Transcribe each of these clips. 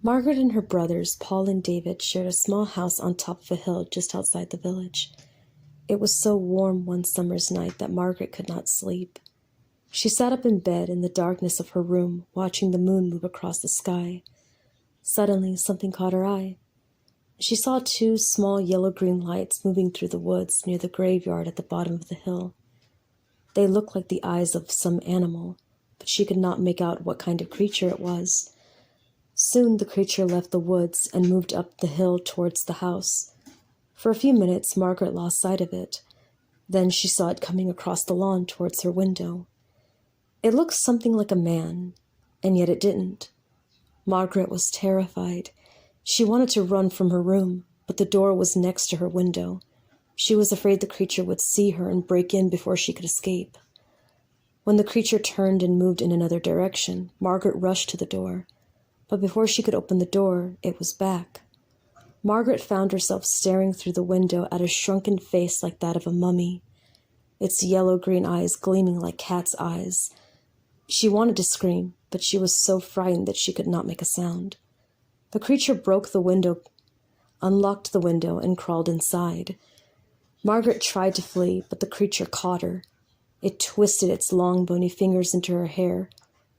Margaret and her brothers, Paul and David, shared a small house on top of a hill just outside the village. It was so warm one summer's night that Margaret could not sleep. She sat up in bed in the darkness of her room, watching the moon move across the sky. Suddenly, something caught her eye. She saw two small yellow-green lights moving through the woods near the graveyard at the bottom of the hill. They looked like the eyes of some animal, but she could not make out what kind of creature it was. Soon the creature left the woods and moved up the hill towards the house. For a few minutes, Margaret lost sight of it. Then she saw it coming across the lawn towards her window. It looked something like a man, and yet it didn't. Margaret was terrified. She wanted to run from her room, but the door was next to her window. She was afraid the creature would see her and break in before she could escape. When the creature turned and moved in another direction, Margaret rushed to the door. But before she could open the door, it was back. Margaret found herself staring through the window at a shrunken face like that of a mummy, its yellow-green eyes gleaming like cat's eyes. She wanted to scream, but she was so frightened that she could not make a sound. The creature broke the window, unlocked the window, and crawled inside. Margaret tried to flee, but the creature caught her. It twisted its long, bony fingers into her hair,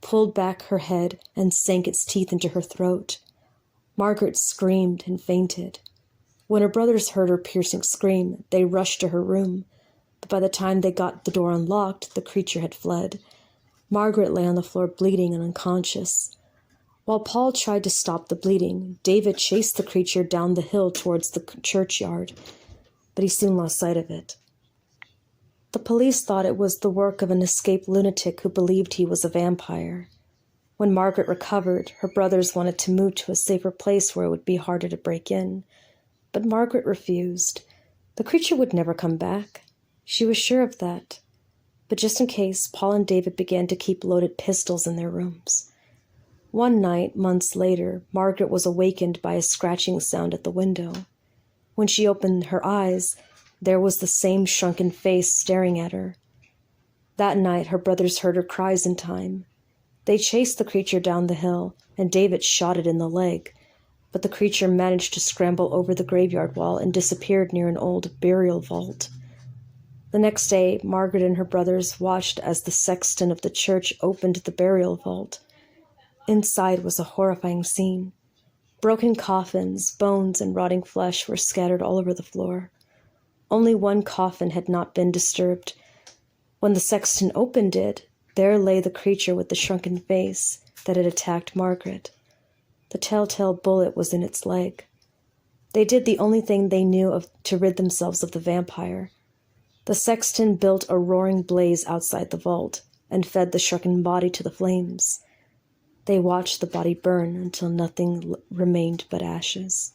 pulled back her head, and sank its teeth into her throat. Margaret screamed and fainted. When her brothers heard her piercing scream, they rushed to her room, but by the time they got the door unlocked, the creature had fled. Margaret lay on the floor bleeding and unconscious. While Paul tried to stop the bleeding, David chased the creature down the hill towards the churchyard, but he soon lost sight of it. The police thought it was the work of an escaped lunatic who believed he was a vampire. When Margaret recovered, her brothers wanted to move to a safer place where it would be harder to break in, but Margaret refused. The creature would never come back. She was sure of that. But just in case, Paul and David began to keep loaded pistols in their rooms. One night, months later, Margaret was awakened by a scratching sound at the window. When she opened her eyes, there was the same shrunken face staring at her. That night, her brothers heard her cries in time. They chased the creature down the hill, and David shot it in the leg, but the creature managed to scramble over the graveyard wall and disappeared near an old burial vault. The next day, Margaret and her brothers watched as the sexton of the church opened the burial vault. Inside was a horrifying scene. Broken coffins, bones, and rotting flesh were scattered all over the floor. Only one coffin had not been disturbed. When the sexton opened it, there lay the creature with the shrunken face that had attacked Margaret. The telltale bullet was in its leg. They did the only thing they knew of to rid themselves of the vampire. The sexton built a roaring blaze outside the vault and fed the shrunken body to the flames. They watched the body burn until nothing remained but ashes.